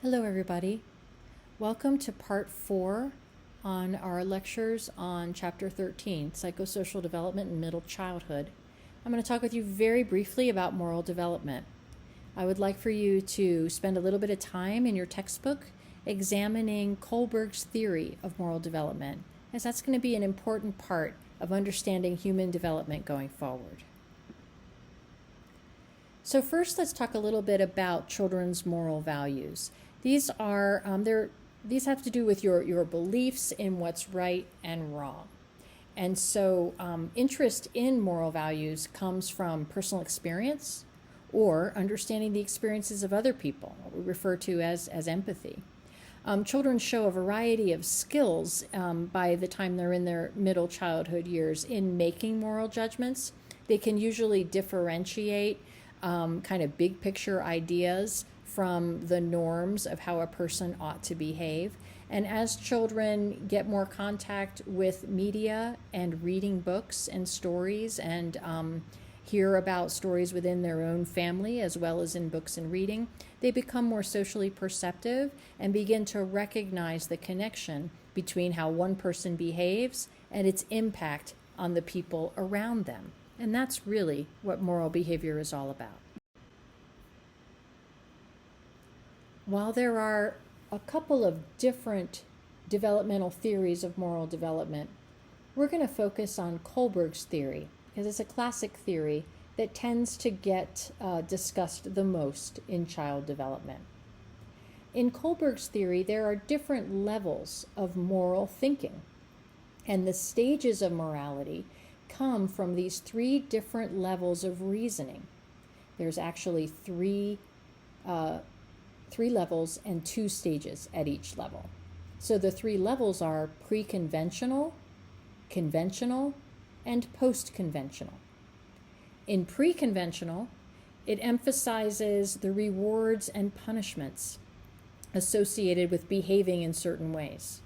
Hello, everybody. Welcome to part 4 on our lectures on Chapter 13, Psychosocial Development in Middle Childhood. I'm going to talk with you very briefly about moral development. I would like for you to spend a little bit of time in your textbook examining Kohlberg's theory of moral development, as that's going to be an important part of understanding human development going forward. So first, let's talk a little bit about children's moral values. These are these have to do with your beliefs in what's right and wrong. And so interest in moral values comes from personal experience or understanding the experiences of other people, what we refer to as empathy. Children show a variety of skills by the time they're in their middle childhood years in making moral judgments. They can usually differentiate kind of big picture ideas from the norms of how a person ought to behave. And as children get more contact with media and reading books and stories and hear about stories within their own family as well as in books and reading, they become more socially perceptive and begin to recognize the connection between how one person behaves and its impact on the people around them. And that's really what moral behavior is all about. While there are a couple of different developmental theories of moral development, we're going to focus on Kohlberg's theory because it's a classic theory that tends to get discussed the most in child development. In Kohlberg's theory, there are different levels of moral thinking, and the stages of morality come from these 3 different levels of reasoning. There's actually three levels and 2 stages at each level. So the 3 levels are pre-conventional, conventional, and post-conventional. In pre-conventional, it emphasizes the rewards and punishments associated with behaving in certain ways.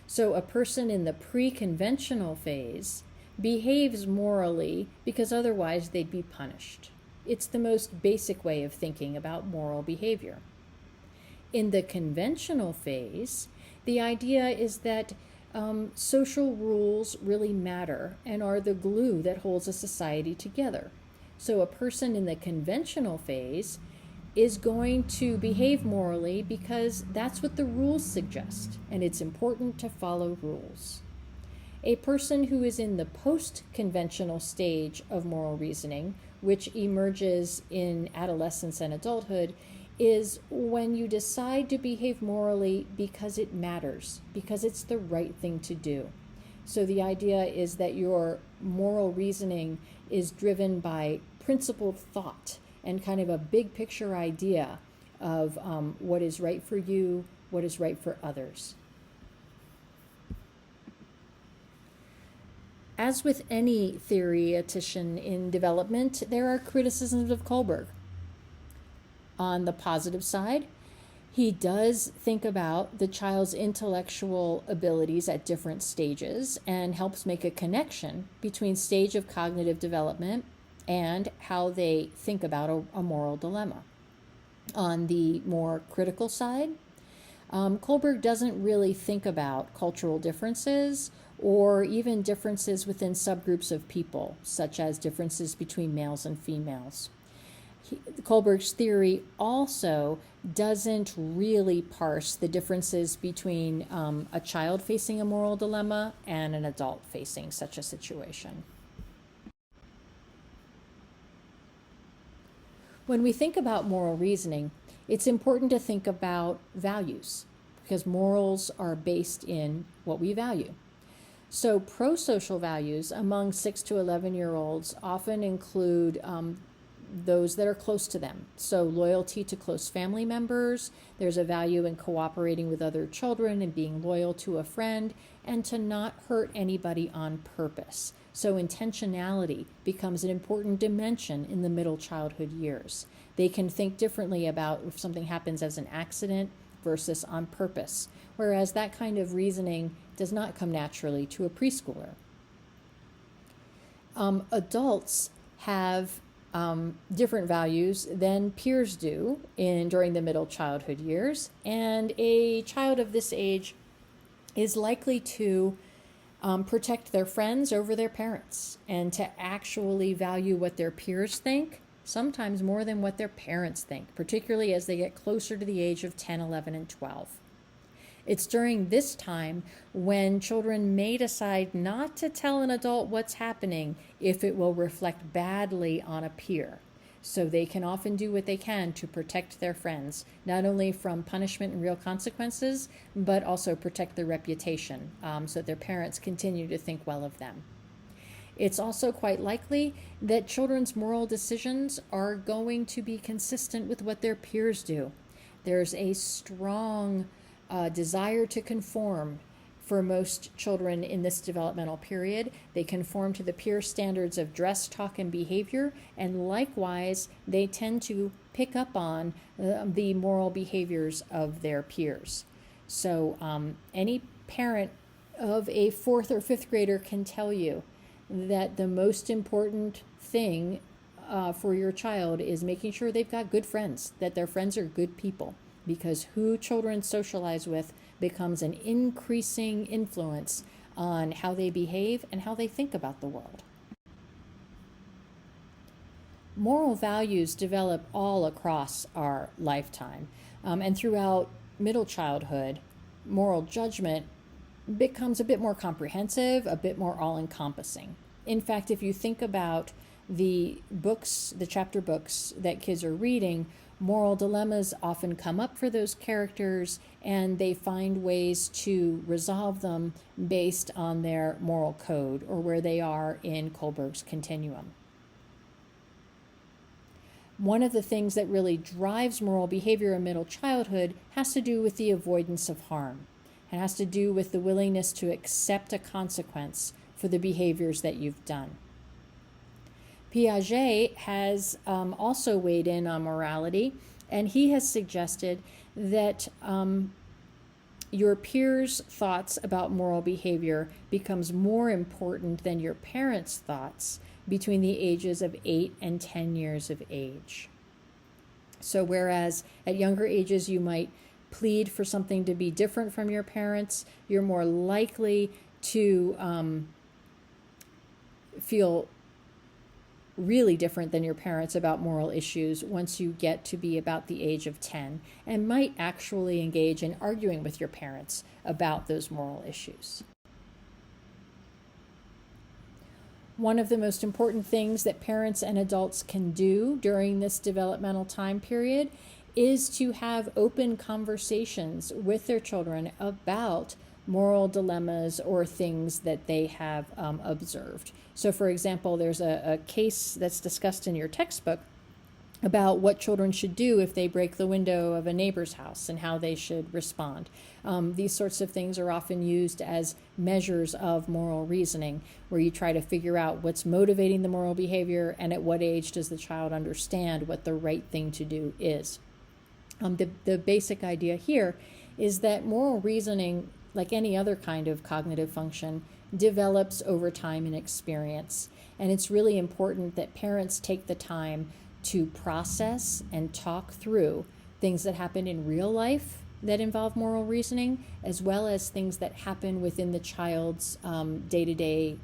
So a person in the pre-conventional phase behaves morally because otherwise they'd be punished. It's the most basic way of thinking about moral behavior. In the conventional phase, the idea is that social rules really matter and are the glue that holds a society together. So a person in the conventional phase is going to behave morally because that's what the rules suggest, and it's important to follow rules. A person who is in the post-conventional stage of moral reasoning, which emerges in adolescence and adulthood, is when you decide to behave morally because it matters, because it's the right thing to do. So the idea is that your moral reasoning is driven by principled thought and kind of a big picture idea of what is right for you, what is right for others. As with any theoretician in development, there are criticisms of Kohlberg. On the positive side, he does think about the child's intellectual abilities at different stages and helps make a connection between stage of cognitive development and how they think about a moral dilemma. On the more critical side, Kohlberg doesn't really think about cultural differences or even differences within subgroups of people, such as differences between males and females. Kohlberg's theory also doesn't really parse the differences between a child facing a moral dilemma and an adult facing such a situation. When we think about moral reasoning, it's important to think about values because morals are based in what we value. So pro-social values among 6 to 11-year-olds often include those that are close to them. So loyalty to close family members, there's a value in cooperating with other children and being loyal to a friend, and to not hurt anybody on purpose. So intentionality becomes an important dimension in the middle childhood years. They can think differently about if something happens as an accident versus on purpose, whereas that kind of reasoning does not come naturally to a preschooler. Adults have different values than peers do during the middle childhood years. And a child of this age is likely to protect their friends over their parents and to actually value what their peers think, sometimes more than what their parents think, particularly as they get closer to the age of 10, 11, and 12. It's during this time when children may decide not to tell an adult what's happening if it will reflect badly on a peer. So they can often do what they can to protect their friends, not only from punishment and real consequences, but also protect their reputation, so that their parents continue to think well of them. It's also quite likely that children's moral decisions are going to be consistent with what their peers do. There's a strong desire to conform for most children in this developmental period. They conform to the peer standards of dress, talk, and behavior, and likewise, they tend to pick up on the moral behaviors of their peers. So any parent of a 4th or 5th grader can tell you that the most important thing for your child is making sure they've got good friends, that their friends are good people, because who children socialize with becomes an increasing influence on how they behave and how they think about the world. Moral values develop all across our lifetime, and throughout middle childhood, moral judgment becomes a bit more comprehensive, a bit more all-encompassing. In fact, if you think about the books, the chapter books that kids are reading, moral dilemmas often come up for those characters, and they find ways to resolve them based on their moral code or where they are in Kohlberg's continuum. One of the things that really drives moral behavior in middle childhood has to do with the avoidance of harm. It has to do with the willingness to accept a consequence for the behaviors that you've done. Piaget has also weighed in on morality, and he has suggested that your peers' thoughts about moral behavior becomes more important than your parents' thoughts between the ages of 8 and 10 years of age. So whereas at younger ages you might plead for something to be different from your parents, you're more likely to feel really different than your parents about moral issues once you get to be about the age of 10, and might actually engage in arguing with your parents about those moral issues. One of the most important things that parents and adults can do during this developmental time period is to have open conversations with their children about moral dilemmas or things that they have observed. So for example, there's a case that's discussed in your textbook about what children should do if they break the window of a neighbor's house and how they should respond. These sorts of things are often used as measures of moral reasoning, where you try to figure out what's motivating the moral behavior and at what age does the child understand what the right thing to do is. The basic idea here is that moral reasoning, like any other kind of cognitive function, develops over time and experience. And it's really important that parents take the time to process and talk through things that happen in real life that involve moral reasoning, as well as things that happen within the child's day-to-day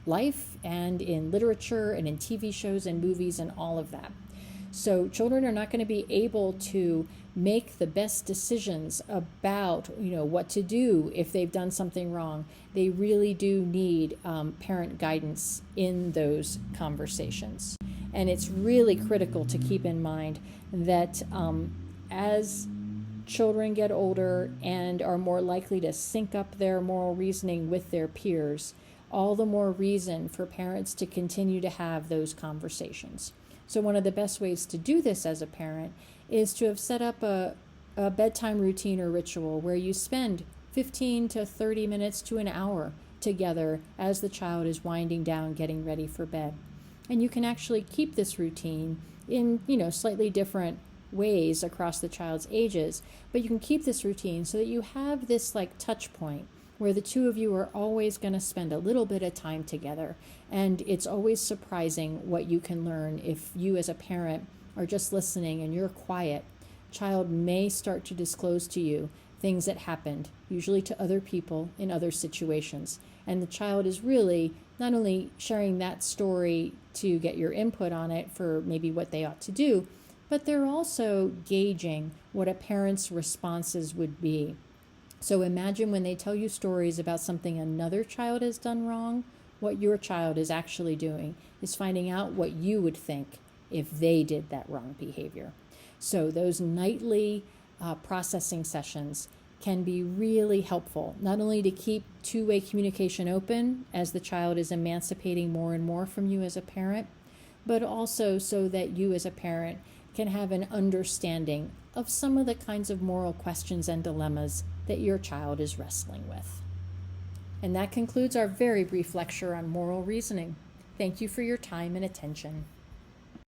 life and in literature and in TV shows and movies and all of that. So children are not going to be able to make the best decisions about, what to do if they've done something wrong. They really do need parent guidance in those conversations. And it's really critical to keep in mind that as children get older and are more likely to sync up their moral reasoning with their peers, all the more reason for parents to continue to have those conversations. So one of the best ways to do this as a parent is to have set up a bedtime routine or ritual where you spend 15 to 30 minutes to an hour together as the child is winding down, getting ready for bed. And you can actually keep this routine in, slightly different ways across the child's ages, but you can keep this routine so that you have this touch point where the two of you are always going to spend a little bit of time together. And it's always surprising what you can learn if you as a parent are just listening and you're quiet. Child may start to disclose to you things that happened, usually to other people in other situations. And the child is really not only sharing that story to get your input on it for maybe what they ought to do, but they're also gauging what a parent's responses would be. So imagine when they tell you stories about something another child has done wrong, what your child is actually doing is finding out what you would think if they did that wrong behavior. So those nightly processing sessions can be really helpful, not only to keep two-way communication open as the child is emancipating more and more from you as a parent, but also so that you as a parent can have an understanding of some of the kinds of moral questions and dilemmas that your child is wrestling with. And that concludes our very brief lecture on moral reasoning. Thank you for your time and attention.